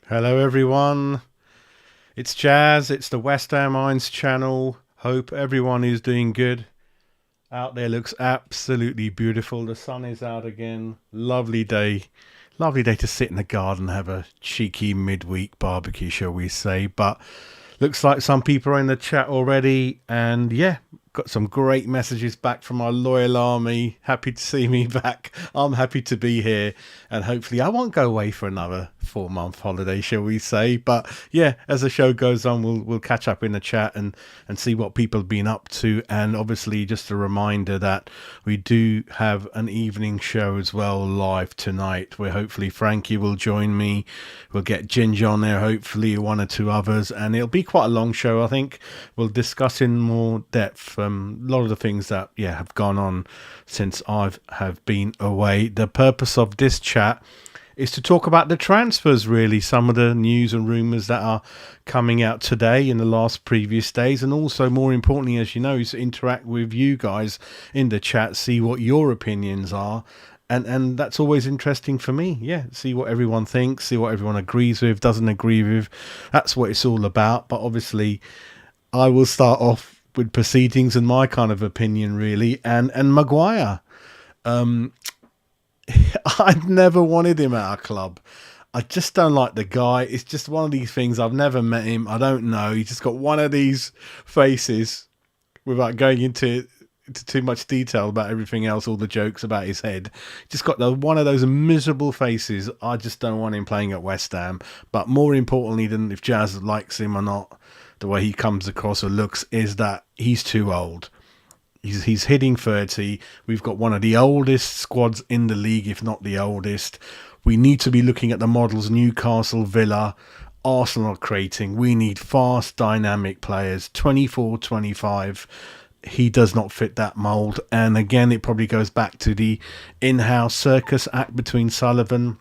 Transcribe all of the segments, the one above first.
Hello, everyone. It's Jazz. It's the West Ham Irons channel. Hope everyone is doing good. Out there looks absolutely beautiful. The sun is out again. Lovely day. Lovely day to sit in the garden, have a cheeky midweek barbecue, shall we say. But looks like some people are in the chat already. And yeah, got some great messages back from our loyal army. Happy to see me back. I'm happy to be here, and hopefully I won't go away for another 4 month holiday, shall we say. But yeah, as the show goes on, we'll catch up in the chat and see what people have been up to. And obviously just a reminder that we do have an evening show as well live tonight, where hopefully Frankie will join me. We'll get Ginger on there, hopefully one or two others, and it'll be quite a long show. I think we'll discuss in more depth a lot of the things that have gone on since have been away. The purpose of this chat is to talk about the transfers, really, some of the news and rumours that are coming out today in the last previous days, and also more importantly, as you know, is to interact with you guys in the chat, see what your opinions are. And that's always interesting for me. Yeah, see what everyone thinks, see what everyone agrees with, doesn't agree with. That's what it's all about. But obviously I will start off with proceedings and my kind of opinion, really. And Maguire, I'd never wanted him at our club. I just don't like the guy. It's just one of these things. I've never met him. I don't know. He's just got one of these faces, without going into too much detail about everything else, all the jokes about his head. Just got one of those miserable faces. I just don't want him playing at West Ham. But more importantly than if Jazz likes him or not, the way he comes across or looks, is that he's too old. He's hitting 30. We've got one of the oldest squads in the league, if not the oldest. We need to be looking at the models Newcastle, Villa, Arsenal are creating. We need fast, dynamic players. 24, 25. He does not fit that mould. And again, it probably goes back to the in-house circus act between Sullivan,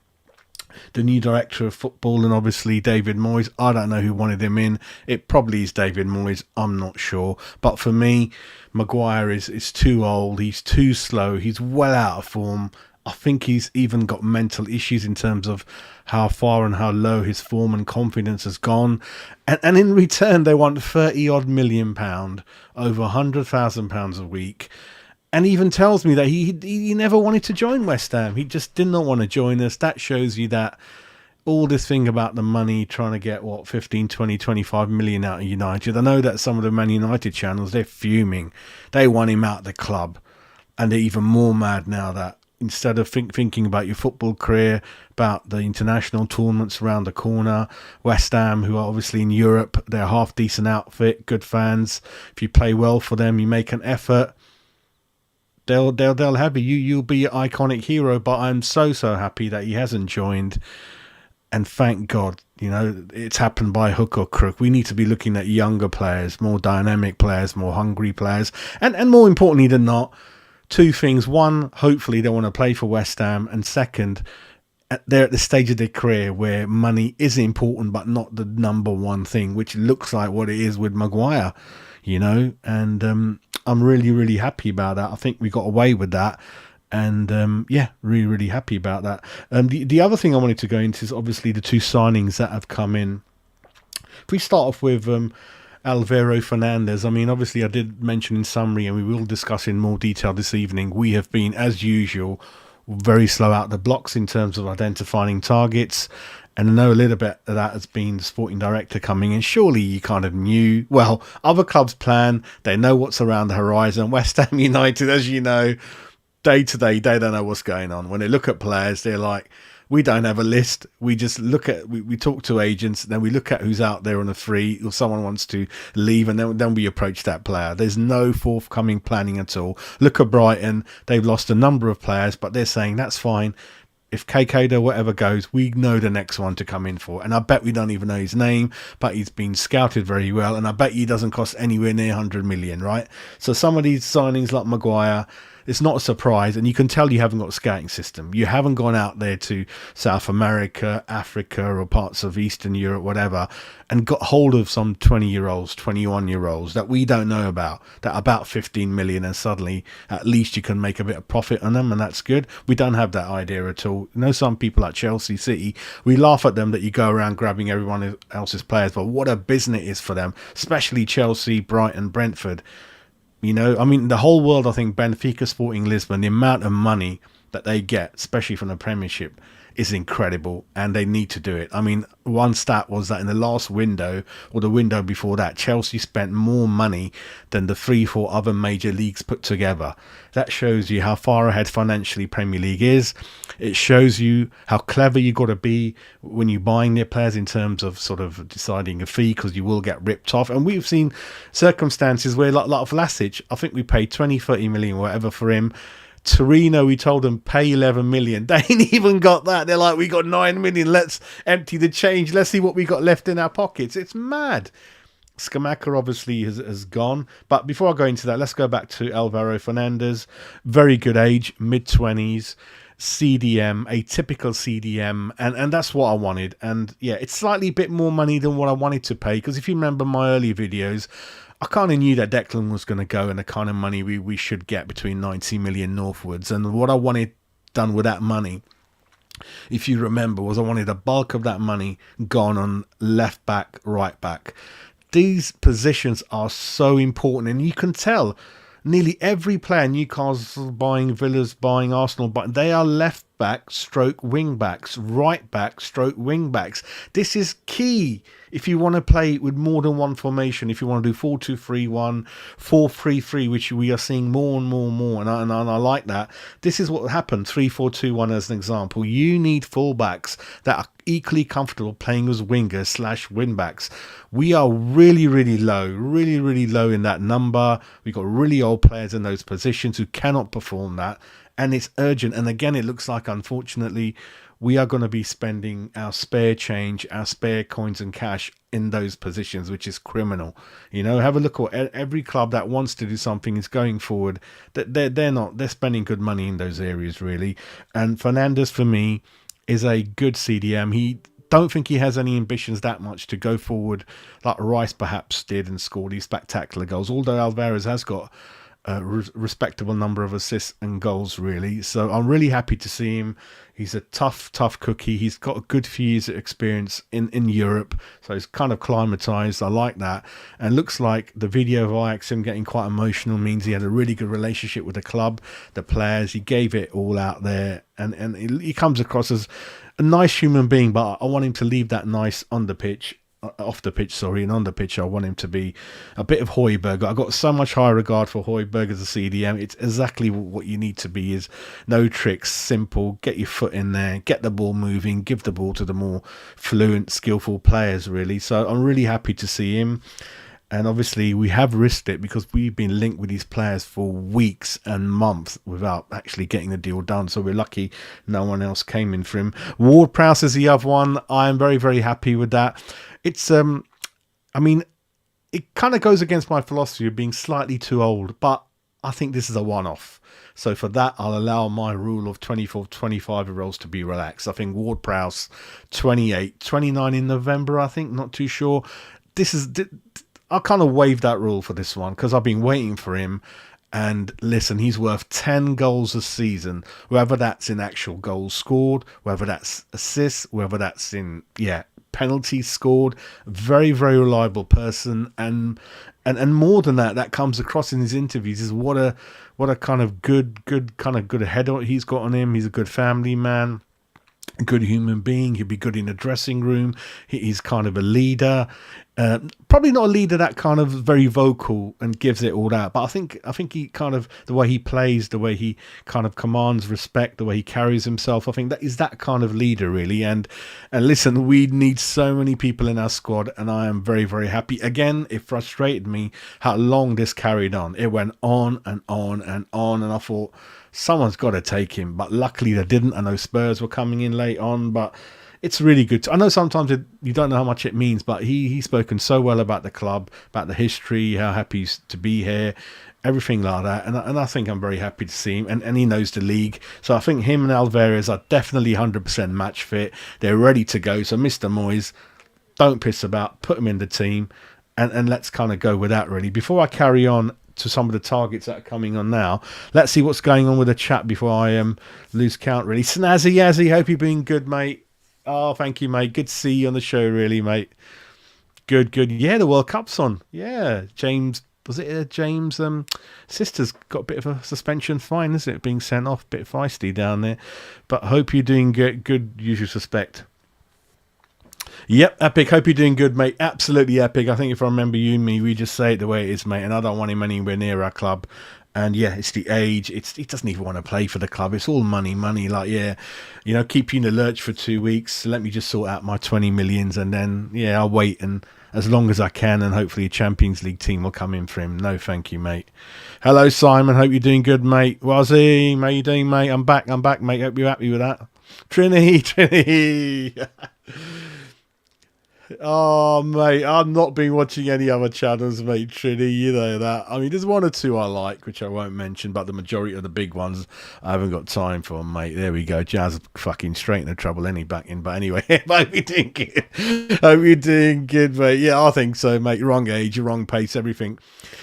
the new director of football, and obviously David Moyes. I don't know who wanted him in. It probably is David Moyes. I'm not sure. But for me, Maguire is too old. He's too slow. He's well out of form. I think he's even got mental issues in terms of how far and how low his form and confidence has gone. And in return, they want 30 odd million pound, over £100,000 a week. And even tells me that he never wanted to join West Ham. He just did not want to join us. That shows you that all this thing about the money, trying to get, 15, 20, 25 million out of United. I know that some of the Man United channels, they're fuming. They want him out of the club. And they're even more mad now that instead of thinking about your football career, about the international tournaments around the corner, West Ham, who are obviously in Europe, they're a half-decent outfit, good fans. If you play well for them, you make an effort, they'll have you. You'll be an iconic hero. But I'm so happy that he hasn't joined. And thank God, it's happened by hook or crook. We need to be looking at younger players, more dynamic players, more hungry players. And more importantly than not, two things. One, hopefully they want to play for West Ham. And second, they're at the stage of their career where money is important, but not the number one thing, which looks like what it is with Maguire, And I'm really, really happy about that. I think we got away with that. And really, really happy about that. The other thing I wanted to go into is obviously the two signings that have come in. If we start off with Alvaro Fernandez, I mean, obviously I did mention in summary, and we will discuss in more detail this evening, we have been, as usual, very slow out the blocks in terms of identifying targets. And I know a little bit of that has been the sporting director coming in. Surely you kind of knew. Well, other clubs plan. They know what's around the horizon. West Ham United, as you know, day to day, they don't know what's going on. When they look at players, they're like, we don't have a list. We just look at, we talk to agents, then we look at who's out there on a free, or someone wants to leave, and then we approach that player. There's no forthcoming planning at all. Look at Brighton. They've lost a number of players, but they're saying that's fine. If KK or whatever goes, we know the next one to come in for. And I bet we don't even know his name, but he's been scouted very well. And I bet he doesn't cost anywhere near 100 million, right? So some of these signings like Maguire, it's not a surprise, and you can tell you haven't got a scouting system. You haven't gone out there to South America, Africa, or parts of Eastern Europe, whatever, and got hold of some 20-year-olds, 21-year-olds that we don't know about, that are about 15 million, and suddenly at least you can make a bit of profit on them, and that's good. We don't have that idea at all. You know, some people like Chelsea, City, we laugh at them that you go around grabbing everyone else's players, but what a business it is for them, especially Chelsea, Brighton, Brentford. You know, I mean, the whole world, I think Benfica, Sporting Lisbon, the amount of money that they get, especially from the Premiership, is incredible, and they need to do it. I mean, one stat was that in the last window, or the window before that, Chelsea spent more money than the 3-4 other major leagues put together. That shows you how far ahead financially Premier League is. It shows you how clever you got to be when you're buying their players in terms of sort of deciding a fee, because you will get ripped off. And we've seen circumstances where, like of Vlasic, I think we paid 20-30 million, whatever, for him. Torino, we told them pay 11 million. They ain't even got that. They're like, we got 9 million. Let's empty the change. Let's see what we got left in our pockets. It's mad. Scamacca obviously has gone. But before I go into that, let's go back to Alvaro Fernandez. Very good age, mid-20s. CDM, a typical CDM, and that's what I wanted. And yeah, it's slightly a bit more money than what I wanted to pay, because if you remember my earlier videos, I kind of knew that Declan was going to go and the kind of money we should get between 90 million northwards. And what I wanted done with that money, if you remember, was I wanted a bulk of that money gone on left back, right back. These positions are so important, and you can tell nearly every player, Newcastle buying, Villa's buying, Arsenal buying, they are left back stroke wing backs, right back stroke wing backs. This is key if you want to play with more than one formation. If you want to do 4-2-3-1, 4-3-3, which we are seeing more and more, and I like that. This is what happened, 3-4-2-1 as an example. You need fullbacks that are equally comfortable playing as wingers / wing backs. We are really low in that number. We've got really old players in those positions who cannot perform that, and it's urgent. And again, it looks like, unfortunately, we are going to be spending our spare change, our spare coins and cash in those positions, which is criminal. You know, have a look at every club that wants to do something is going forward. They're spending good money in those areas, really. And Fernandes, for me, is a good CDM. He don't think he has any ambitions that much to go forward like Rice perhaps did and scored these spectacular goals, although Alvarez has got a respectable number of assists and goals, really. So I'm really happy to see him. He's a tough cookie. He's got a good few years of experience in Europe, so he's kind of climatized. I like that. And looks like the video of Ajax, him getting quite emotional, means he had a really good relationship with the club, the players. He gave it all out there, and he comes across as a nice human being, but I want him to leave that nice on the pitch. Off the pitch, and on the pitch I want him to be a bit of Højbjerg. I've got so much high regard for Højbjerg as a CDM. It's exactly what you need to be, is no tricks, simple, get your foot in there, get the ball moving, give the ball to the more fluent, skillful players, really. So I'm really happy to see him. And obviously we have risked it because we've been linked with these players for weeks and months without actually getting the deal done. So we're lucky no one else came in for him. Ward-Prowse is the other one. I am very happy with that. It's, I mean, it kind of goes against my philosophy of being slightly too old, but I think this is a one-off. So for that, I'll allow my rule of 24, 25-year-olds to be relaxed. I think Ward-Prowse, 28, 29 in November, I think, not too sure. I'll kind of waive that rule for this one because I've been waiting for him. And listen, he's worth 10 goals a season, whether that's in actual goals scored, whether that's assists, whether that's in, penalties scored. Very reliable person, and more than that comes across in his interviews is what a kind of good head he's got on him. He's a good family man, a good human being. He'll be good in the dressing room. He's kind of a leader. Probably not a leader that kind of very vocal and gives it all out, but I think he kind of, the way he plays, the way he kind of commands respect, the way he carries himself, I think that is that kind of leader, really. And listen, we need so many people in our squad, and I am very happy. Again, it frustrated me how long this carried on. It went on and on and on, and I thought someone's got to take him, but luckily they didn't. I know Spurs were coming in late on, but it's really good. I know sometimes you don't know how much it means, but he's spoken so well about the club, about the history, how happy he's to be here. everything like that. And I think I'm very happy to see him. And he knows the league. So I think him and Alvarez are definitely 100% match fit. They're ready to go. So Mr. Moyes, don't piss about. Put him in the team. And let's kind of go with that, really. Before I carry on to some of the targets that are coming on now, let's see what's going on with the chat before I lose count, really. Snazzy Yazzy, hope you've been good, mate. Oh, thank you, mate. Good to see you on the show, really, mate. Good, good. Yeah, the World Cup's on. Yeah, James... Was it James' sister's got a bit of a suspension fine, isn't it? Being sent off, a bit feisty down there. But hope you're doing good, usual suspect. Yep, Epic. Hope you're doing good, mate. Absolutely epic. I think if I remember you and me, we just say it the way it is, mate. And I don't want him anywhere near our club. And yeah, it's the age. He doesn't even want to play for the club. It's all money. Like, yeah, you know, keep you in the lurch for 2 weeks. Let me just sort out my 20 millions, and then yeah, I'll wait and as long as I can, and hopefully a Champions League team will come in for him. No, thank you, mate. Hello, Simon. Hope you're doing good, mate. Wazzy, how you doing, mate? I'm back, mate. Hope you're happy with that. Trinity. Oh, mate, I've not been watching any other channels, mate, Trini, you know that. I mean, there's one or two I like, which I won't mention, but the majority of the big ones I haven't got time for, mate. There we go. Jazz fucking straight into trouble any back in. But anyway, hope you're doing good. Hope you're doing good, mate. Yeah, I think so, mate. Wrong age, wrong pace, everything.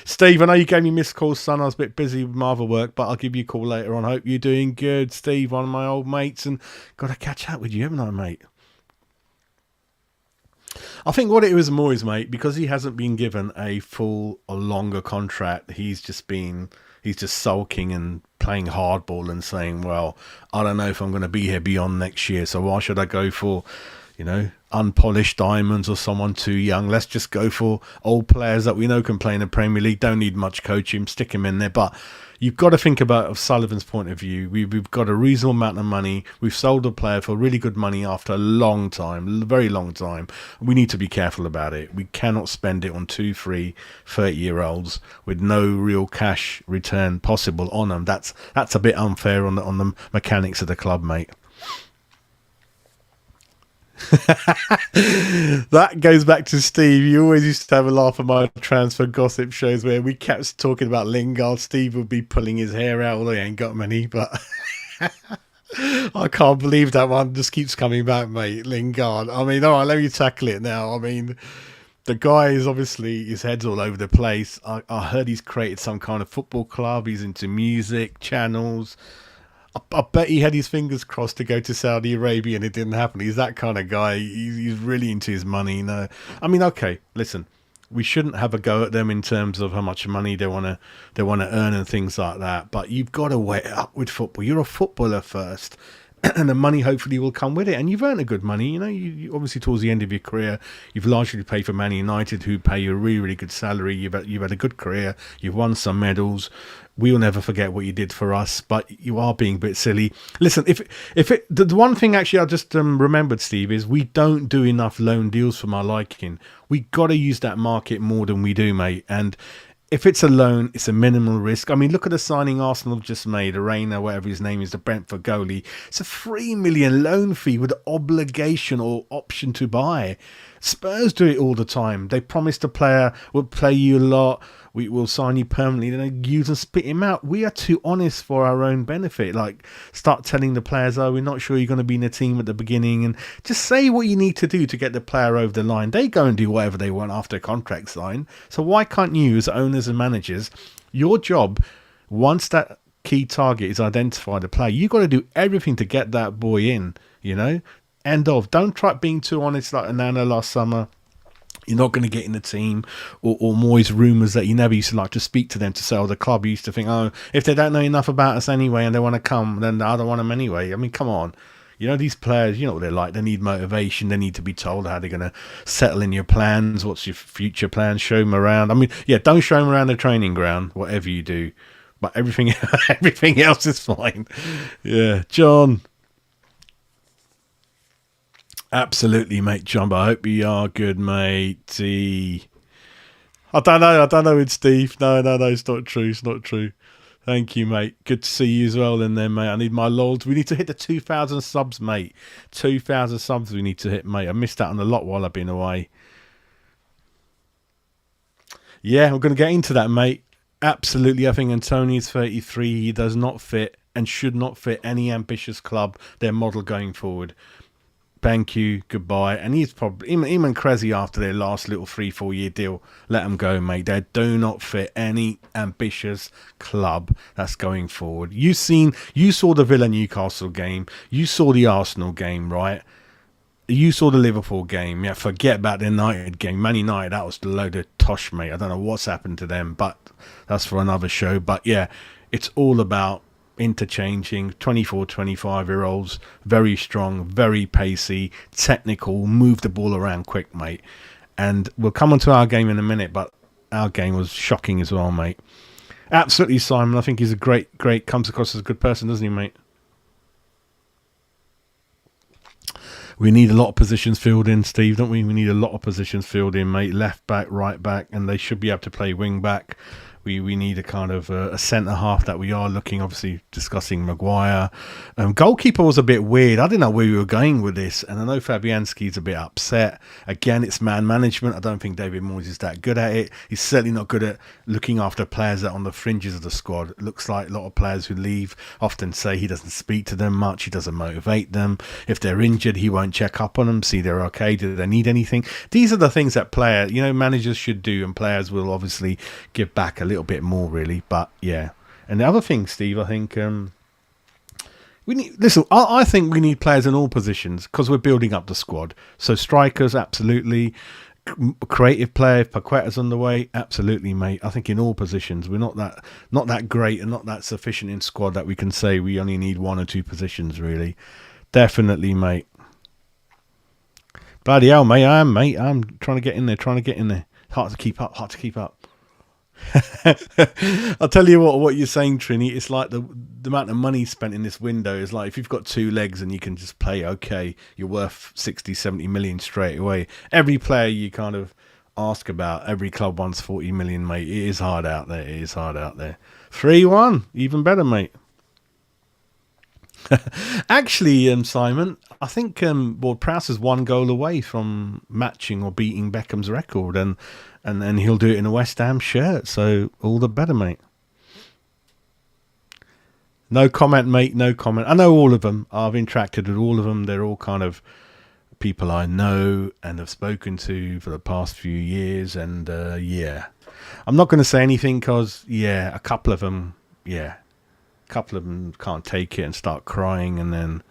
Steve, I know you gave me missed calls, son. I was a bit busy with my other work, but I'll give you a call later on. Hope you're doing good, Steve, one of my old mates, and got to catch up with you, haven't I, mate? I think what it was Moyes, mate, because he hasn't been given a full or longer contract, he's just sulking and playing hardball and saying, well, I don't know if I'm going to be here beyond next year, so why should I go for, you know, unpolished diamonds or someone too young? Let's just go for old players that we know can play in the Premier League, don't need much coaching, stick him in there. But you've got to think about Sullivan's point of view. We've got a reasonable amount of money. We've sold a player for really good money after a long time, very long time. We need to be careful about it. We cannot spend it on 2, 3, 30-year-olds with no real cash return possible on them. That's a bit unfair on the mechanics of the club, mate. That goes back to Steve. You always used to have a laugh at my transfer gossip shows where we kept talking about Lingard. Steve would be pulling his hair out, although he ain't got many, but I can't believe that one just keeps coming back, mate. Lingard. I mean, all right, let me tackle it now. I mean, the guy is obviously, his head's all over the place. I heard he's created some kind of football club. He's into music channels. I bet he had his fingers crossed to go to Saudi Arabia and it didn't happen. He's that kind of guy. He's really into his money. No, I mean, okay, listen, we shouldn't have a go at them in terms of how much money they want to earn and things like that. But you've got to weigh it up with football. You're a footballer first, and the money hopefully will come with it. And you've earned a good money. You know, you obviously towards the end of your career, you've largely paid for Man United, who pay you a really, really good salary. You've had a good career. You've won some medals. We will never forget what you did for us, but you are being a bit silly. Listen, the one thing actually I just remembered, Steve, is we don't do enough loan deals for my liking. We got to use that market more than we do, mate. And if it's a loan, it's a minimal risk. I mean, look at the signing Arsenal have just made, Arena, whatever his name is, the Brentford goalie. It's a 3 million loan fee with obligation or option to buy. Spurs do it all the time. They promise the player will play you a lot. We will sign you permanently, then they use and spit him out. We are too honest for our own benefit. Like, start telling the players, oh, we're not sure you're going to be in the team at the beginning, and just say what you need to do to get the player over the line. They go and do whatever they want after a contract sign. So why can't you, as owners and managers, your job, once that key target is identified, the player, you've got to do everything to get that boy in, you know? End of. Don't try being too honest like Nana last summer. You're not going to get in the team, or Moyes rumours that you never used to like to speak to them to sell the club. You used to think, oh, if they don't know enough about us anyway and they want to come, then I don't want them anyway. I mean, come on. You know, these players, you know what they're like. They need motivation. They need to be told how they're going to settle in your plans. What's your future plans? Show them around. I mean, yeah, don't show them around the training ground, whatever you do. But everything else is fine. Yeah, John. Absolutely, mate, John. I hope you are good, matey. I don't know with Steve. No, it's not true. It's not true. Thank you, mate. Good to see you as well in there, mate. I need my lords. We need to hit the 2,000 subs, mate. 2,000 subs we need to hit, mate. I missed out on a lot while I've been away. Yeah, I'm going to get into that, mate. Absolutely. I think Antonio's 33. He does not fit and should not fit any ambitious club, their model going forward. Thank you, goodbye. And he's probably even Cressy after their last little 3-4 year deal. Let them go, mate. They do not fit any ambitious club that's going forward. You saw the Villa Newcastle game. You saw the Arsenal game, right? You saw the Liverpool game. Yeah, forget about the United game. Man United, that was a load of tosh, mate. I don't know what's happened to them, but that's for another show. But yeah, it's all about interchanging 24, 25-year-olds, very strong, very pacey, technical, move the ball around quick, mate. And we'll come on to our game in a minute, but our game was shocking as well, mate. Absolutely, Simon. I think he's a great, comes across as a good person, doesn't he, mate? We need a lot of positions filled in, Steve, don't we? We need a lot of positions filled in, mate. Left back, right back, and they should be able to play wing back. We need a kind of a centre half that we are looking, obviously discussing Maguire. Goalkeeper was a bit weird. I didn't know where we were going with this, and I know Fabianski's a bit upset. Again, it's man management. I don't think David Moyes is that good at it. He's certainly not good at looking after players that are on the fringes of the squad. It looks like a lot of players who leave often say he doesn't speak to them much. He doesn't motivate them. If they're injured, he won't check up on them, see they're okay. Do they need anything? These are the things that managers should do, and players will obviously give back a little bit more, really. But yeah, and the other thing, Steve, I think we need. Listen, I think we need players in all positions because we're building up the squad. So strikers, absolutely. Creative player, if Paqueta's on the way, absolutely, mate. I think in all positions we're not that great and not that sufficient in squad that we can say we only need one or two positions, really. Definitely, mate. Bloody hell, mate. I'm trying to get in there. Hard to keep up. I'll tell you what you're saying, Trini. It's like the amount of money spent in this window is like if you've got two legs and you can just play, okay, you're worth 60, 70 million straight away. Every player you kind of ask about, every club wants 40 million, mate. It is hard out there. 3-1, even better, mate. Actually, Simon, I think Ward-Prowse is 1 goal away from matching or beating Beckham's record, and he'll do it in a West Ham shirt, so all the better, mate. No comment, mate, no comment. I know all of them. I've interacted with all of them. They're all kind of people I know and have spoken to for the past few years, and yeah. I'm not going to say anything because, yeah, a couple of them can't take it and start crying, and then,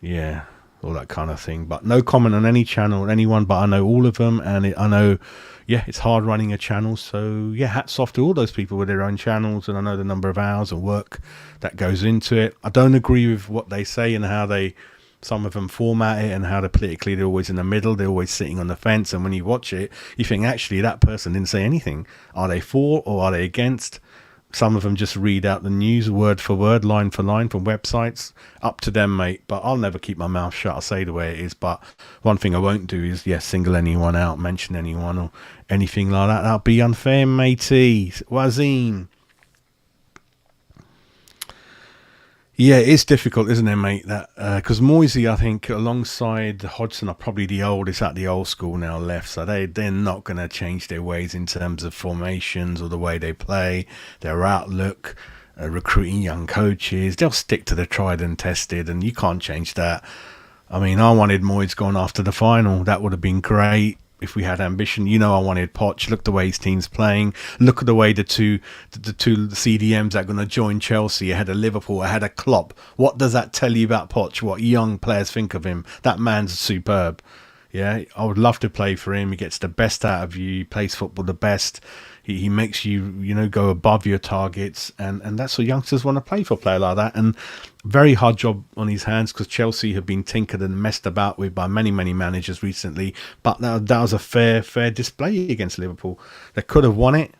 yeah, all that kind of thing. But no comment on any channel, anyone, but I know all of them, and I know, yeah, it's hard running a channel. So, yeah, hats off to all those people with their own channels, and I know the number of hours of work that goes into it. I don't agree with what they say and how some of them format it and how they're always in the middle. They're always sitting on the fence, and when you watch it, you think, actually, that person didn't say anything. Are they for or are they against? Some of them just read out the news word for word, line for line from websites. Up to them, mate. But I'll never keep my mouth shut. I'll say the way it is. But one thing I won't do is, single anyone out, mention anyone or anything like that. That'll be unfair, matey. Wazine. Yeah, it's difficult, isn't it, mate? That because Moisey, I think, alongside Hodgson, are probably the oldest at the old school now left. So they're not going to change their ways in terms of formations or the way they play, their outlook, recruiting young coaches. They'll stick to the tried and tested, and you can't change that. I mean, I wanted Moyes gone after the final. That would have been great. If we had ambition, I wanted Poch. Look the way his team's playing. Look at the way the two CDMs that are going to join Chelsea ahead of Liverpool, ahead of Klopp. What does that tell you about Poch? What young players think of him? That man's superb. Yeah, I would love to play for him. He gets the best out of you. He plays football the best. He makes you, go above your targets. And that's what youngsters want to play for, a player like that. And very hard job on his hands because Chelsea have been tinkered and messed about with by many, many managers recently. But that was a fair display against Liverpool. They could have won it,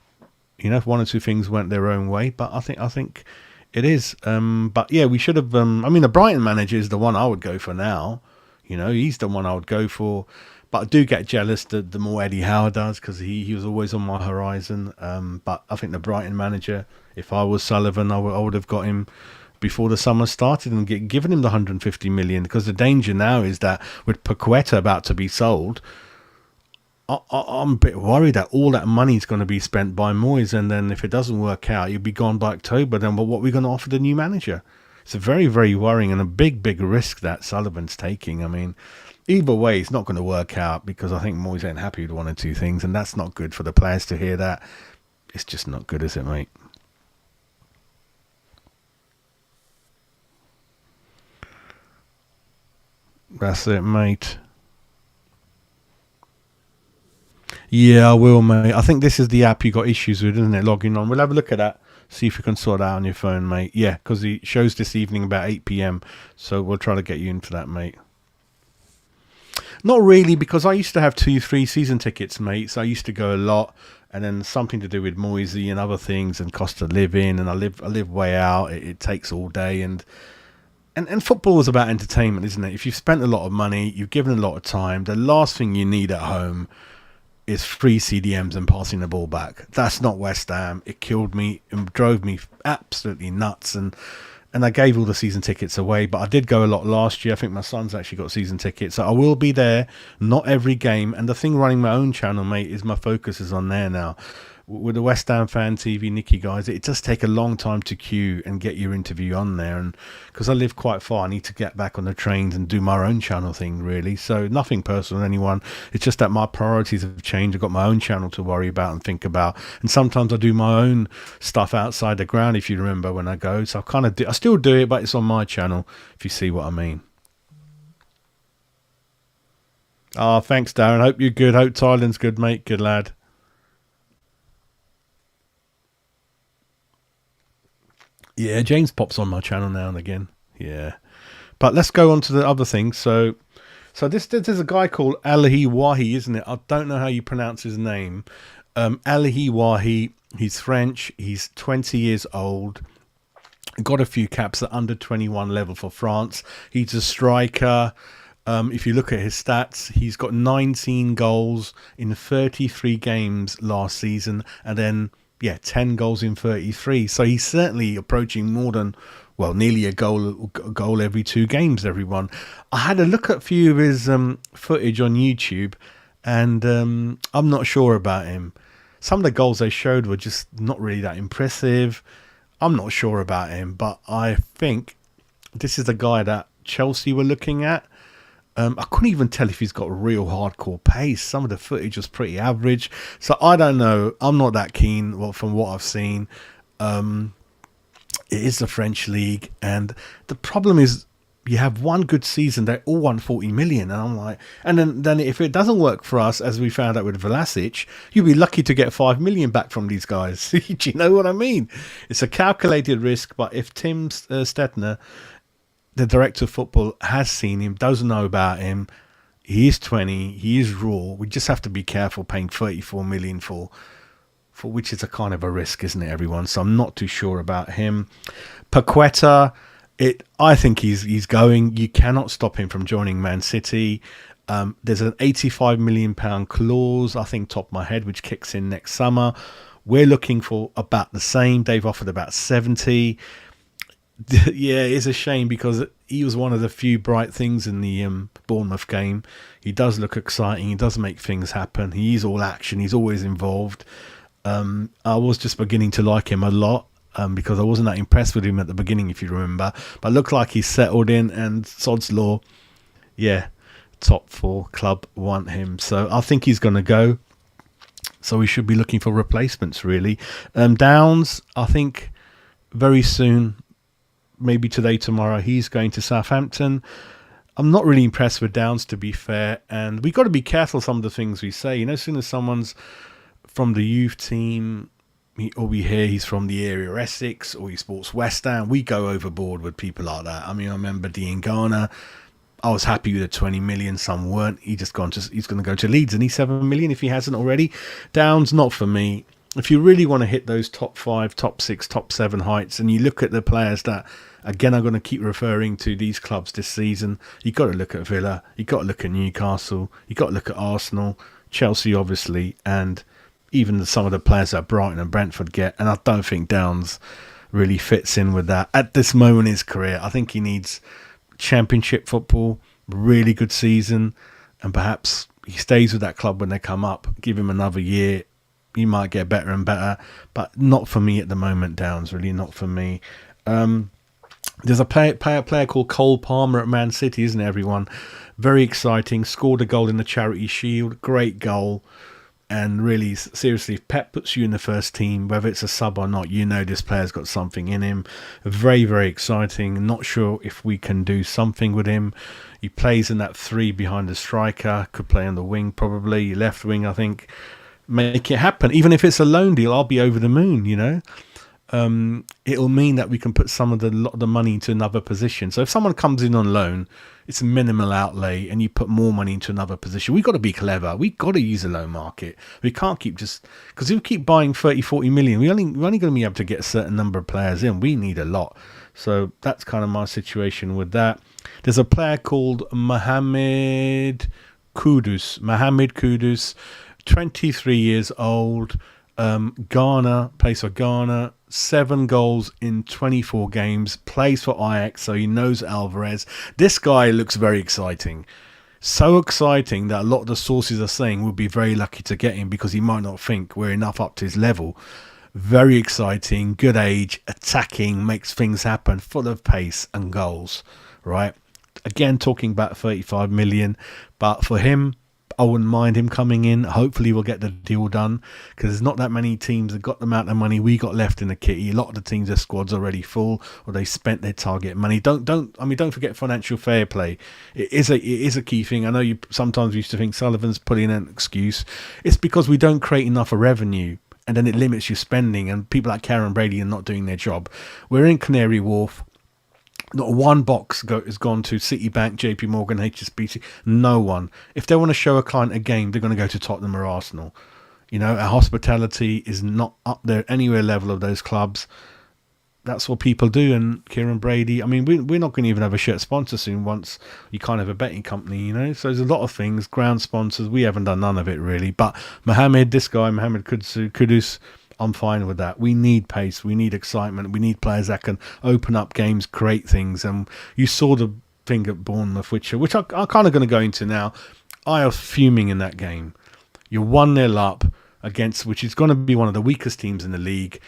if one or two things went their own way. But I think it is. But yeah, we should have. The Brighton manager is the one I would go for now. He's the one I would go for. But I do get jealous the more Eddie Howe does because he was always on my horizon. But I think the Brighton manager, if I was Sullivan, I would have got him before the summer started and given him the 150 million, because the danger now is that with Paqueta about to be sold, I'm a bit worried that all that money's going to be spent by Moyes, and then if it doesn't work out, you'll be gone by October. Then what are we going to offer the new manager? It's a very, very worrying and a big, big risk that Sullivan's taking. I mean, either way, it's not going to work out because I think Moyes ain't happy with one or two things, and that's not good for the players to hear that. It's just not good, is it, mate? That's it, mate. Yeah, I will, mate. I think this is the app you got issues with, isn't it? Logging on. We'll have a look at that. See if we can sort that out on your phone, mate. Yeah, because the show's this evening about 8 p.m. So we'll try to get you into that, mate. Not really, because I used to have 2, 3 season tickets, mate. So I used to go a lot, and then something to do with Moisey and other things, and cost of living, and I live way out. It takes all day, and football is about entertainment, isn't it? If you've spent a lot of money, you've given a lot of time, the last thing you need at home is free CDMs and passing the ball back. That's not West Ham. It killed me and drove me absolutely nuts. And I gave all the season tickets away, but I did go a lot last year. I think my son's actually got season tickets. So I will be there, not every game. And the thing running my own channel, mate, is my focus is on there now. With the West Ham Fan TV, Nicky guys, it does take a long time to queue and get your interview on there. And because I live quite far, I need to get back on the trains and do my own channel thing, really. So nothing personal to anyone. It's just that my priorities have changed. I've got my own channel to worry about and think about. And sometimes I do my own stuff outside the ground, if you remember, when I go. So I still do it, but it's on my channel, if you see what I mean. Ah, thanks, Darren. Hope you're good. Hope Thailand's good, mate. Good lad. Yeah, James pops on my channel now and again. Yeah. But let's go on to the other thing. So there's a guy called Alihi Wahi, isn't it? I don't know how you pronounce his name. Alihi Wahi, he's French. He's 20 years old. Got a few caps at under 21 level for France. He's a striker. If you look at his stats, he's got 19 goals in 33 games last season, and then 10 goals in 33. So he's certainly approaching more than, well, nearly a goal every 2 games, everyone. I had a look at a few of his footage on YouTube, and I'm not sure about him. Some of the goals they showed were just not really that impressive. I'm not sure about him, but I think this is the guy that Chelsea were looking at. I couldn't even tell if he's got real hardcore pace. Some of the footage was pretty average. So I don't know. I'm not that keen from what I've seen. It is the French league. And the problem is you have one good season. They all won 40 million. And I'm like, and then if it doesn't work for us, as we found out with Vlasic, you'll be lucky to get 5 million back from these guys. Do you know what I mean? It's a calculated risk. But if Tim Stettner, the director of football, has seen him, does know about him, he is 20, he is raw. We just have to be careful paying 34 million for which is a kind of a risk, isn't it, everyone? So I'm not too sure about him. Paqueta, I think he's going. You cannot stop him from joining Man City. There's an £85 million clause, I think, top of my head, which kicks in next summer. We're looking for about the same. They've offered about 70. Yeah, it's a shame because he was one of the few bright things in the Bournemouth game. He does look exciting. He does make things happen. He's all action. He's always involved. I was just beginning to like him a lot because I wasn't that impressed with him at the beginning, if you remember. But it looked like he's settled in, and sod's law, yeah, top 4 club want him. So I think he's going to go. So we should be looking for replacements, really. Downs, I think very soon, maybe today, tomorrow, he's going to Southampton. I'm not really impressed with Downs, to be fair, and we got to be careful some of the things we say. You know, as soon as someone's from the youth team, or we hear he's from the area of Essex, or he sports West Ham, we go overboard with people like that. I mean, I remember Dean Garner. I was happy with the 20 million. Some weren't. He's going to go to Leeds, and he's 7 million if he hasn't already. Downs, not for me. If you really want to hit those top 5, top 6, top 7 heights, and you look at the players that, again, I'm going to keep referring to these clubs this season, you've got to look at Villa, you've got to look at Newcastle, you've got to look at Arsenal, Chelsea, obviously, and even some of the players that Brighton and Brentford get. And I don't think Downs really fits in with that at this moment in his career. I think he needs Championship football, really good season, and perhaps he stays with that club when they come up. Give him another year. He might get better and better, but not for me at the moment, Downs, really not for me. There's a player called Cole Palmer at Man City, isn't it, everyone? Very exciting. Scored a goal in the Charity Shield. Great goal. And really, seriously, if Pep puts you in the first team, whether it's a sub or not, you know this player's got something in him. Very, very exciting. Not sure if we can do something with him. He plays in that 3 behind the striker. Could play on the wing, probably. Left wing, I think. Make it happen. Even if it's a loan deal, I'll be over the moon, you know. It'll mean that we can put some of the money into another position. So if someone comes in on loan, it's a minimal outlay, and you put more money into another position. We've got to be clever. We've got to use the loan market. We can't keep just... Because if we keep buying 30, 40 million, we're only going to be able to get a certain number of players in. We need a lot. So that's kind of my situation with that. There's a player called Mohamed Kudus, 23 years old. Ghana, plays for Ghana, 7 goals in 24 games, plays for Ajax, so he knows Alvarez. This guy looks very exciting. So exciting that a lot of the sources are saying we'll be very lucky to get him because he might not think we're enough up to his level. Very exciting, good age, attacking, makes things happen, full of pace and goals, right? Again, talking about 35 million, but for him, I wouldn't mind him coming in. Hopefully we'll get the deal done because there's not that many teams that got the amount of money we got left in the kitty. A lot of the teams, their squad's already full or they spent their target money. Don't forget financial fair play. It is a key thing. I know you sometimes used to think Sullivan's putting in an excuse. It's because we don't create enough of revenue and then it limits your spending, and people like Karen Brady are not doing their job. We're in Canary Wharf. Not one box has gone to Citibank, JP Morgan, HSBC. No one. If they want to show a client a game, they're going to go to Tottenham or Arsenal. You know, our hospitality is not up there anywhere level of those clubs. That's what people do. And Kieran Brady, I mean, we're not going to even have a shirt sponsor soon once you can't have a betting company, you know. So there's a lot of things. Ground sponsors, we haven't done none of it really. But Mohamed Kudus, I'm fine with that. We need pace. We need excitement. We need players that can open up games, create things. And you saw the thing at Bournemouth, which I'm kind of going to go into now. I was fuming in that game. You're 1-0 up against, which is going to be one of the weakest teams in the league.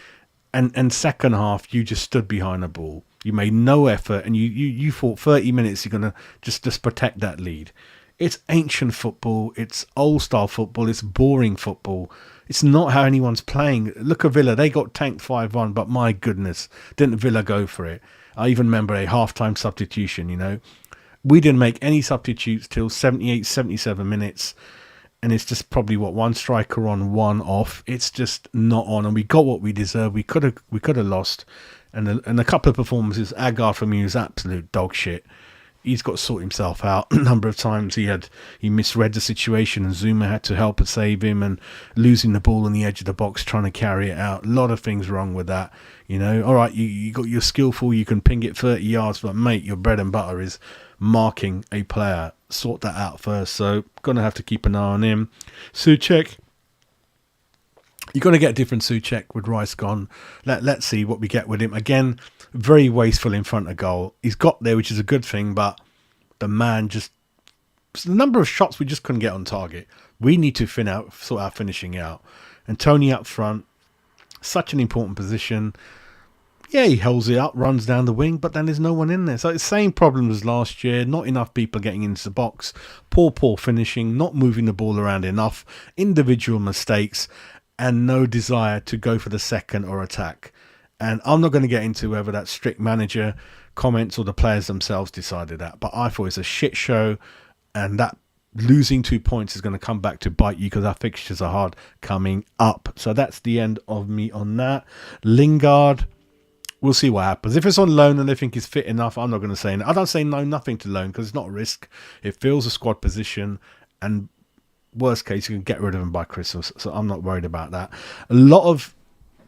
And second half, you just stood behind the ball. You made no effort. And you thought 30 minutes you're going to just protect that lead. It's ancient football. It's old-style football. It's boring football. It's not how anyone's playing. Look at Villa. They got tanked 5-1, but my goodness, didn't Villa go for it? I even remember a half-time substitution, you know. We didn't make any substitutes till 78, 77 minutes. And it's just probably, one striker on, one off. It's just not on. And we got what we deserved. We could have lost. And a couple of performances, Agar for me was absolute dog shit. He's got to sort himself out. A number of times he misread the situation and Zuma had to help and save him, and losing the ball on the edge of the box trying to carry it out. A lot of things wrong with that. You know, all right, you're skillful, you can ping it 30 yards, but mate, your bread and butter is marking a player. Sort that out first. So going to have to keep an eye on him. Souček. You're going to get a different Souček with Rice gone. Let's see what we get with him. Again, very wasteful in front of goal. He's got there, which is a good thing, but the man just... The number of shots we just couldn't get on target. We need to sort out finishing out. And Tony up front, such an important position. Yeah, he holds it up, runs down the wing, but then there's no one in there. So it's the same problem as last year. Not enough people getting into the box. Poor finishing, not moving the ball around enough. Individual mistakes. And no desire to go for the second or attack. And I'm not going to get into whether that strict manager comments or the players themselves decided that. But I thought it was a shit show. And that losing 2 points is going to come back to bite you because our fixtures are hard coming up. So that's the end of me on that. Lingard, we'll see what happens. If it's on loan and they think he's fit enough, I'm not going to say... I don't say nothing to loan because it's not a risk. It fills a squad position, and worst case, you can get rid of him by Christmas. So I'm not worried about that. A lot of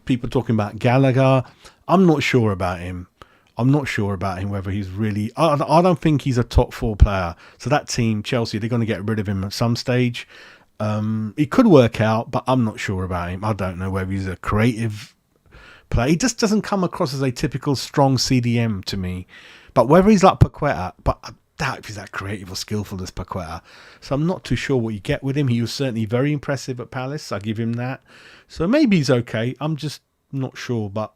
people talking about Gallagher. I'm not sure about him. Whether he's really... I don't think he's a top 4 player. So that team, Chelsea, they're going to get rid of him at some stage. He could work out, but I'm not sure about him. I don't know whether he's a creative player. He just doesn't come across as a typical strong CDM to me. But whether he's like Paqueta... But doubt if he's that creative or skillful as Paqueta. So I'm not too sure what you get with him. He was certainly very impressive at Palace. I give him that. So maybe he's okay. I'm just not sure, but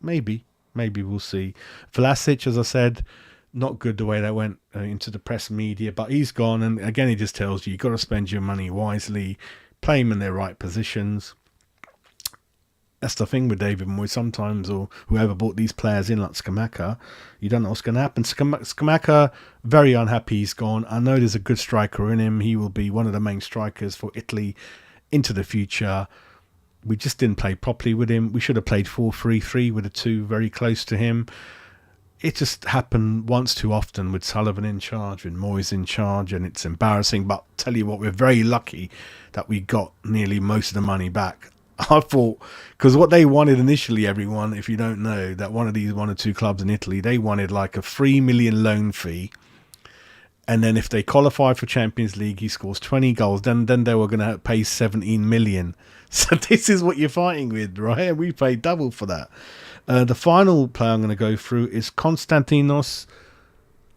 maybe we'll see. Vlasic, as I said, not good the way that went into the press media, but he's gone. And again, he just tells you, you've got to spend your money wisely, play him in their right positions. That's the thing with David Moyes sometimes, or whoever bought these players in, like Scamacca, you don't know what's going to happen. Scamacca, very unhappy he's gone. I know there's a good striker in him. He will be one of the main strikers for Italy into the future. We just didn't play properly with him. We should have played 4-3-3 with the two very close to him. It just happened once too often with Sullivan in charge, with Moyes in charge, and it's embarrassing. But tell you what, we're very lucky that we got nearly most of the money back. I thought, because what they wanted initially, everyone, if you don't know, that one or two clubs in Italy, they wanted like a 3 million loan fee. And then if they qualify for Champions League, he scores 20 goals, then they were going to pay 17 million. So this is what you're fighting with, right? We paid double for that. The final player I'm going to go through is Konstantinos.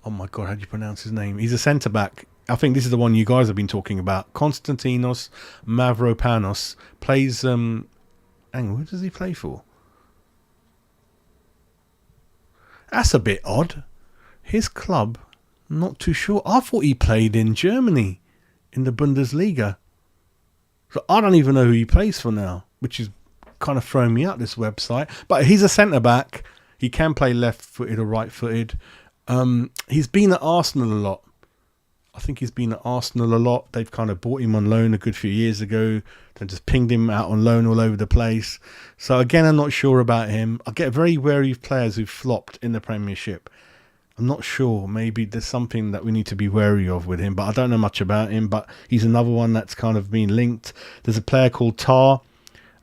Oh my God, how do you pronounce his name? He's a centre-back. I think this is the one you guys have been talking about. Konstantinos Mavropanos plays... hang on, who does he play for? That's a bit odd. His club, not too sure. I thought he played in Germany, in the Bundesliga. So I don't even know who he plays for now, which is kind of throwing me out, this website. But he's a centre-back. He can play left-footed or right-footed. He's been at Arsenal a lot. I think he's been at Arsenal a lot. They've kind of bought him on loan a good few years ago, then just pinged him out on loan all over the place. So again, I'm not sure about him. I get very wary of players who've flopped in the Premiership. I'm not sure. Maybe there's something that we need to be wary of with him, but I don't know much about him. But he's another one that's kind of been linked. There's a player called Tar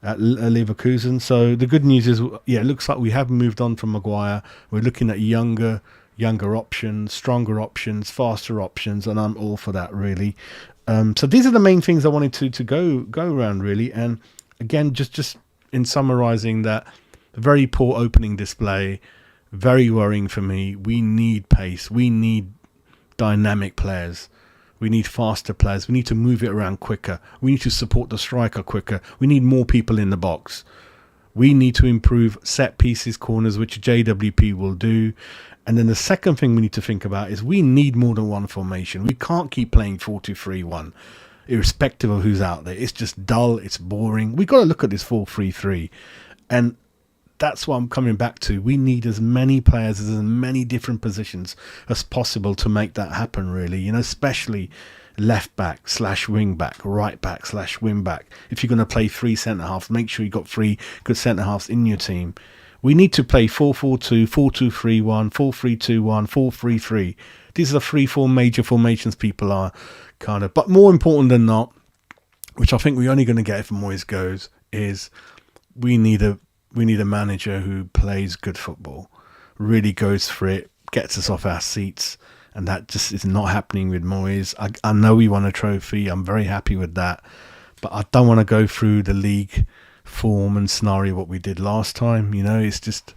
at Leverkusen. So the good news is, yeah, it looks like we have moved on from Maguire. We're looking at younger options, stronger options, faster options, and I'm all for that, really. So these are the main things I wanted to go around, really. And again, just in summarising that, very poor opening display, very worrying for me. We need pace. We need dynamic players. We need faster players. We need to move it around quicker. We need to support the striker quicker. We need more people in the box. We need to improve set pieces, corners, which JWP will do. And then the second thing we need to think about is we need more than one formation. We can't keep playing 4-2-3-1, irrespective of who's out there. It's just dull. It's boring. We've got to look at this 4-3-3. And that's what I'm coming back to. We need as many players, as many different positions as possible to make that happen, really. You know, especially left back / wing back, right back / wing back. If you're going to play three centre halves, make sure you've got three good centre halves in your team. We need to play 4-4-2, 4-2-3-1, 4-3-2-1, 4-3-3. These are the 3-4 major formations people are kind of. But more important than not, which I think we're only going to get if Moyes goes, is we need a manager who plays good football, really goes for it, gets us off our seats, and that just is not happening with Moyes. I know we won a trophy. I'm very happy with that, but I don't want to go through the league form and scenario what we did last time. You know, it's just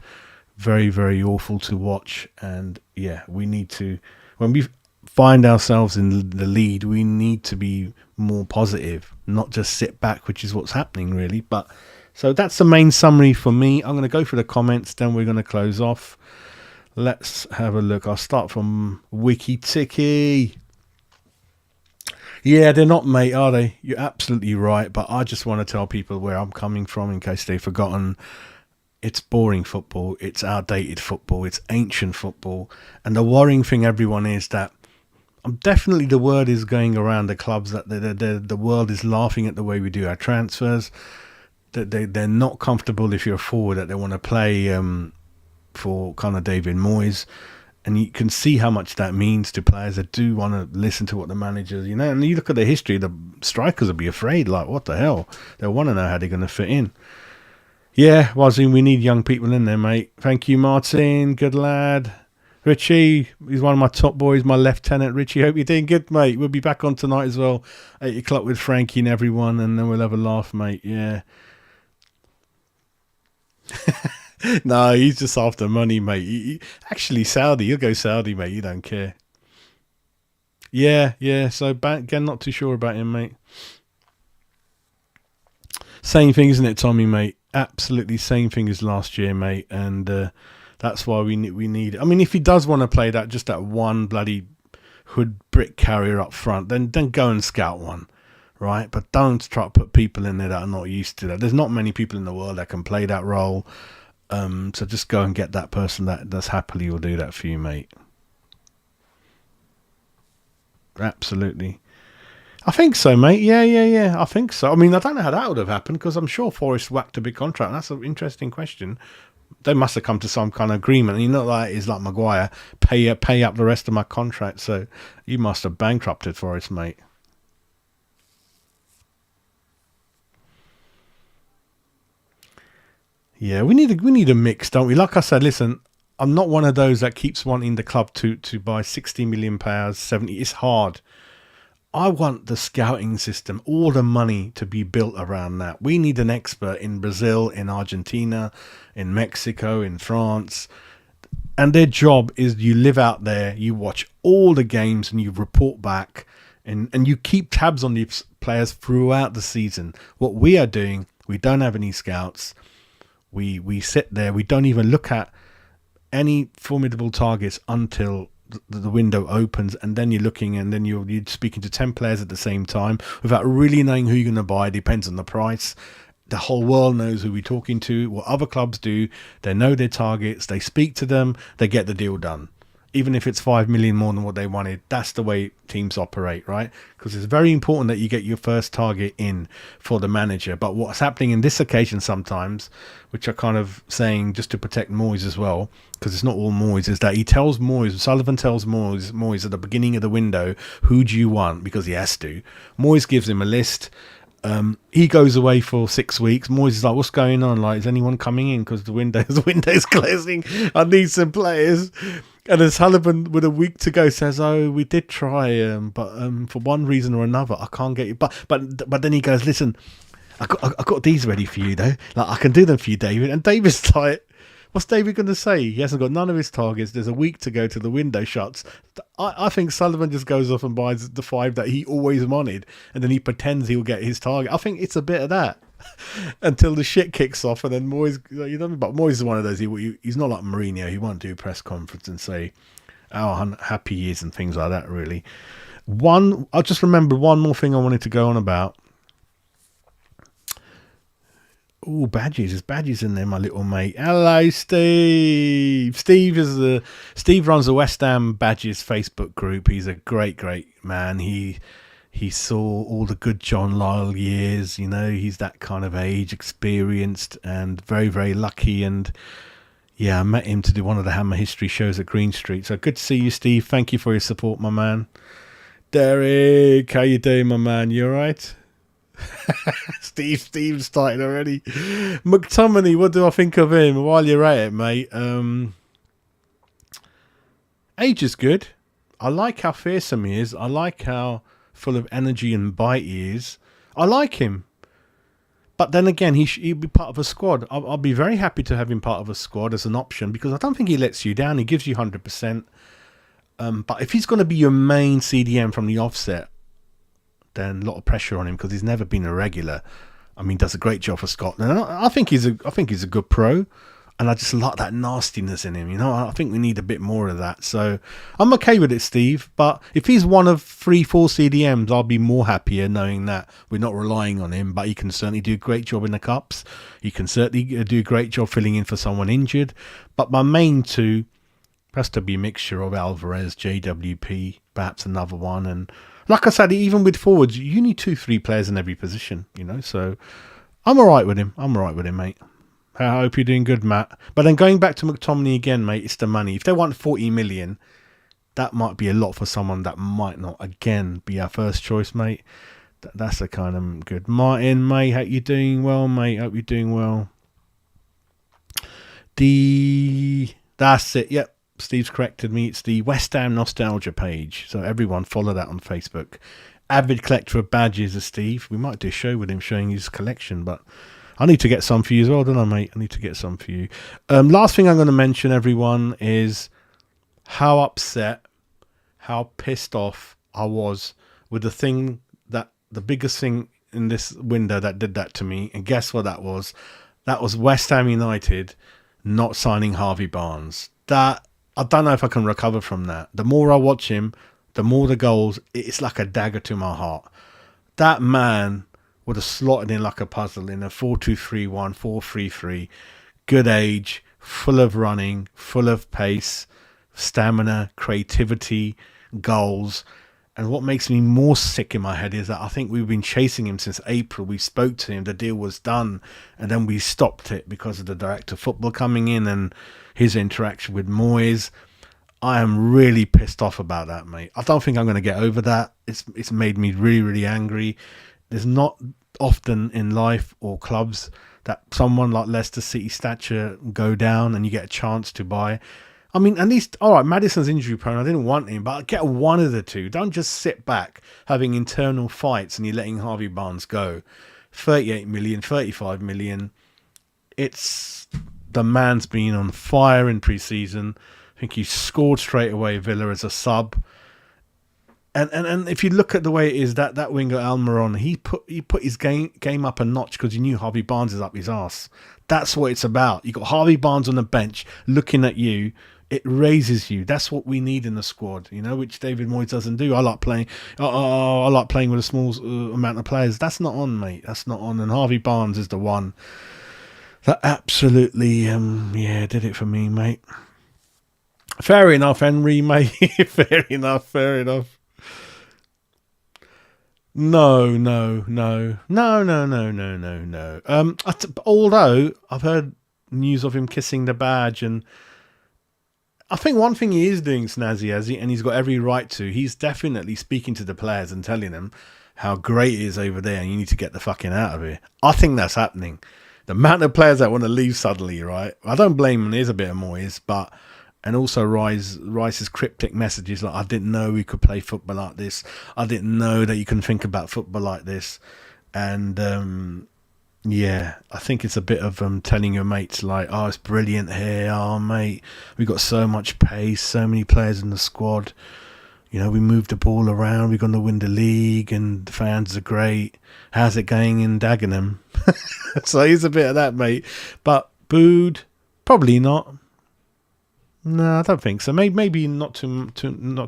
very, very awful to watch. And yeah, we need to, when we find ourselves in the lead, we need to be more positive, not just sit back, which is what's happening, really. But so that's the main summary for me. I'm going to go through the comments, then we're going to close off. Let's have a look. I'll start from Wiki Tiki. Yeah, they're not, mate, are they? You're absolutely right. But I just want to tell people where I'm coming from in case they've forgotten. It's boring football. It's outdated football. It's ancient football. And the worrying thing, everyone, is that definitely the word is going around the clubs that the world is laughing at the way we do our transfers. That they're not comfortable if you're a forward, that they want to play for kind of David Moyes. And you can see how much that means to players that do want to listen to what the managers, you know. And you look at the history, the strikers will be afraid, like, what the hell? They'll want to know how they're going to fit in. Yeah, Wazim, we need young people in there, mate. Thank you, Martin. Good lad. Richie, he's one of my top boys, my lieutenant. Richie, hope you're doing good, mate. We'll be back on tonight as well, 8 o'clock with Frankie and everyone, and then we'll have a laugh, mate. Yeah. No, he's just after money, mate. Actually, Saudi. He'll go Saudi, mate. You don't care. Yeah. So again, not too sure about him, mate. Same thing, isn't it, Tommy, mate? Absolutely same thing as last year, mate. And that's why we need. I mean, if he does want to play that, just that one bloody hood brick carrier up front, then go and scout one, right? But don't try to put people in there that are not used to that. There's not many people in the world that can play that role. So just go and get that person that's happily will do that for you, mate. Absolutely. I think so, mate. Yeah. I think so. I mean, I don't know how that would have happened because I'm sure Forest whacked a big contract. That's an interesting question. They must have come to some kind of agreement. And you know, like it's like Maguire, pay up the rest of my contract. So you must have bankrupted Forest, mate. Yeah, we need a mix, don't we? Like I said, listen, I'm not one of those that keeps wanting the club to buy £60 million, 70. It's hard. I want the scouting system, all the money to be built around that. We need an expert in Brazil, in Argentina, in Mexico, in France. And their job is you live out there, you watch all the games and you report back and you keep tabs on these players throughout the season. What we are doing, we don't have any scouts. We sit there, we don't even look at any formidable targets until the window opens, and then you're looking, and then you're speaking to 10 players at the same time without really knowing who you're going to buy. Depends on the price. The whole world knows who we're talking to. What other clubs do, they know their targets, they speak to them, they get the deal done. Even if it's 5 million more than what they wanted, that's the way teams operate, right? Because it's very important that you get your first target in for the manager. But what's happening in this occasion sometimes, which are kind of saying just to protect Moyes as well, because it's not all Moyes, is that he tells Moyes, Sullivan tells Moyes at the beginning of the window, who do you want? Because he has to. Moyes gives him a list. He goes away for 6 weeks. Moyes is like, what's going on? Like, is anyone coming in? Because the window's closing. I need some players. And then Sullivan, with a week to go, says, "Oh, we did try, but for one reason or another, I can't get you." But then he goes, "Listen, I got these ready for you though. Like I can do them for you, David." And David's like, "What's David going to say? He hasn't got none of his targets. There's a week to go till the window shuts." I think Sullivan just goes off and buys the 5 that he always wanted, and then he pretends he'll get his target. I think it's a bit of that. Until the shit kicks off, and then Moyes, you know, but Moyes is one of those. He's not like Mourinho. He won't do a press conference and say how happy he is and things like that. Really, I just remembered one more thing I wanted to go on about. Oh, badges! There's badges in there, my little mate. Hello, Steve. Steve runs the West Ham Badges Facebook group. He's a great man. He saw all the good John Lyle years, you know, he's that kind of age, experienced and very, very lucky. And yeah, I met him to do one of the Hammer History shows at Green Street. So good to see you, Steve. Thank you for your support, my man. Derek, how you doing, my man? You all right? Steve's starting already. McTominay, what do I think of him? While you're at it, mate, age is good. I like how fearsome he is. I like how full of energy and bite he is. I like him. But then again, he'll be part of a squad. I'll be very happy to have him part of a squad as an option because I don't think he lets you down. He gives you 100%. But if he's going to be your main CDM from the offset, then a lot of pressure on him because he's never been a regular. I mean, does a great job for Scotland. And I think he's a good pro. And I just like that nastiness in him, you know. I think we need a bit more of that. So I'm okay with it, Steve. But if he's one of 3-4 CDMs, I'll be more happier knowing that we're not relying on him. But he can certainly do a great job in the Cups. He can certainly do a great job filling in for someone injured. But my main two has to be a mixture of Alvarez, JWP, perhaps another one. And like I said, even with forwards, you need 2-3 players in every position, you know. So I'm all right with him. Mate. I hope you're doing good, Matt. But then going back to McTominay again, mate, it's the money. If they want 40 million, that might be a lot for someone that might not, again, be our first choice, mate. That's a kind of good. Martin, mate, hope you're doing well, mate. Hope you're doing well. That's it. Yep, Steve's corrected me. It's the West Ham Nostalgia page. So everyone follow that on Facebook. Avid collector of badges is Steve. We might do a show with him showing his collection, but I need to get some for you as well, don't I, mate? I need to get some for you. Last thing I'm going to mention, everyone, is how upset, how pissed off I was with the biggest thing in this window that did that to me. And guess what that was? That was West Ham United not signing Harvey Barnes. That, I don't know if I can recover from that. The more I watch him, the more the goals, it's like a dagger to my heart. That man would have slotted in like a puzzle in a 4-2-3-1, 4-3-3. Good age, full of running, full of pace, stamina, creativity, goals. And what makes me more sick in my head is that I think we've been chasing him since April. We spoke to him, the deal was done, and then we stopped it because of the director of football coming in and his interaction with Moyes. I am really pissed off about that, mate. I don't think I'm going to get over that. It's made me really, really angry. There's not often in life or clubs that someone like Leicester City stature go down and you get a chance to buy. I mean, at least, all right, Maddison's injury prone. I didn't want him, but get one of the two. Don't just sit back having internal fights and you're letting Harvey Barnes go. 38 million, 35 million. It's, the man's been on fire in pre-season. I think he scored straight away Villa as a sub. And if you look at the way it is, that winger Almiron, he put his game up a notch because he knew Harvey Barnes is up his arse. That's what it's about. You got Harvey Barnes on the bench looking at you. It raises you. That's what we need in the squad, you know, which David Moyes doesn't do. I like playing. I like playing with a small amount of players. That's not on, mate. That's not on. And Harvey Barnes is the one that absolutely, did it for me, mate. Fair enough, Henry, mate. Fair enough. No. Although I've heard news of him kissing the badge, and I think one thing he is doing, Snazzy, and he's got every right to, he's definitely speaking to the players and telling them how great it is over there and you need to get the fucking out of here. I think that's happening. The amount of players that want to leave suddenly, right? I don't blame him. There's a bit of Moyes, but... And also Rice's cryptic messages like, I didn't know we could play football like this. I didn't know that you can think about football like this. And, I think it's a bit of telling your mates like, oh, it's brilliant here. Oh, mate, we got so much pace, so many players in the squad. You know, we moved the ball around. We're going to win the league and the fans are great. How's it going in Dagenham? So he's a bit of that, mate. But booed? Probably not. No, I don't think so. Maybe not too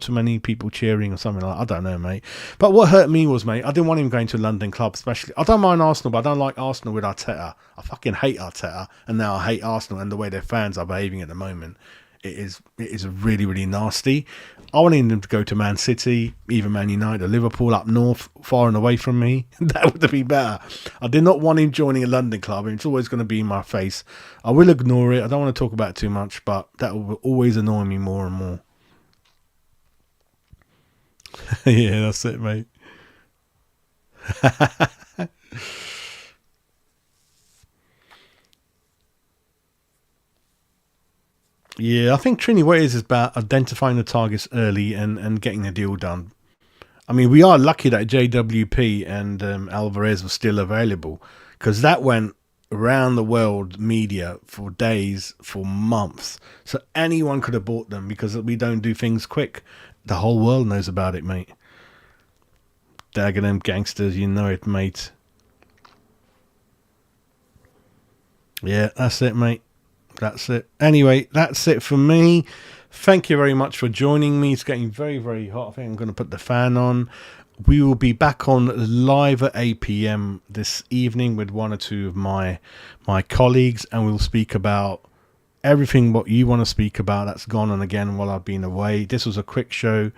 many people cheering or something like that. I don't know, mate. But what hurt me was, mate, I didn't want him going to a London club, especially. I don't mind Arsenal, but I don't like Arsenal with Arteta. I fucking hate Arteta, and now I hate Arsenal and the way their fans are behaving at the moment. It is really, really nasty. I wanted him to go to Man City, even Man United or Liverpool up north, far and away from me. That would be better. I did not want him joining a London club, and it's always going to be in my face. I will ignore it. I don't want to talk about it too much, but that will always annoy me more and more. Yeah, that's it, mate. Yeah, I think Trini what it is about identifying the targets early and getting the deal done. I mean, we are lucky that JWP and Alvarez were still available, because that went around the world media for days, for months. So anyone could have bought them because we don't do things quick. The whole world knows about it, mate. Dagenham gangsters, you know it, mate. Yeah, that's it, mate. That's it. Anyway, that's it for me. Thank you very much for joining me. It's getting very, very hot. I think I'm going to put the fan on. We will be back on live at 8 p.m. this evening with one or two of my colleagues, and we'll speak about everything what you want to speak about that's gone on again while I've been away. This was a quick show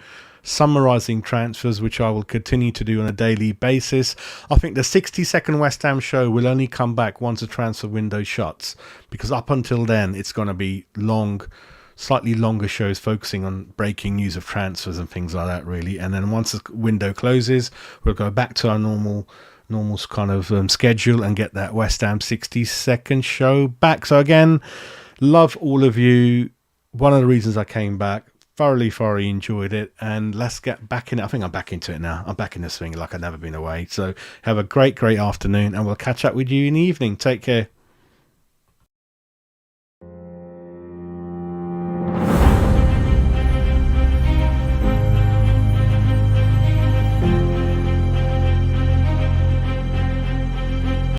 summarising transfers, which I will continue to do on a daily basis. I think the 60-second West Ham show will only come back once the transfer window shuts, because up until then it's going to be long, slightly longer shows focusing on breaking news of transfers and things like that, really. And then once the window closes, we'll go back to our normal kind of schedule and get that West Ham 60-second show back. So again, love all of you. One of the reasons I came back, thoroughly enjoyed it, and let's get back in it. I think I'm back into it now. I'm back in this thing like I've never been away. So have a great afternoon, and we'll catch up with you in the evening. Take care.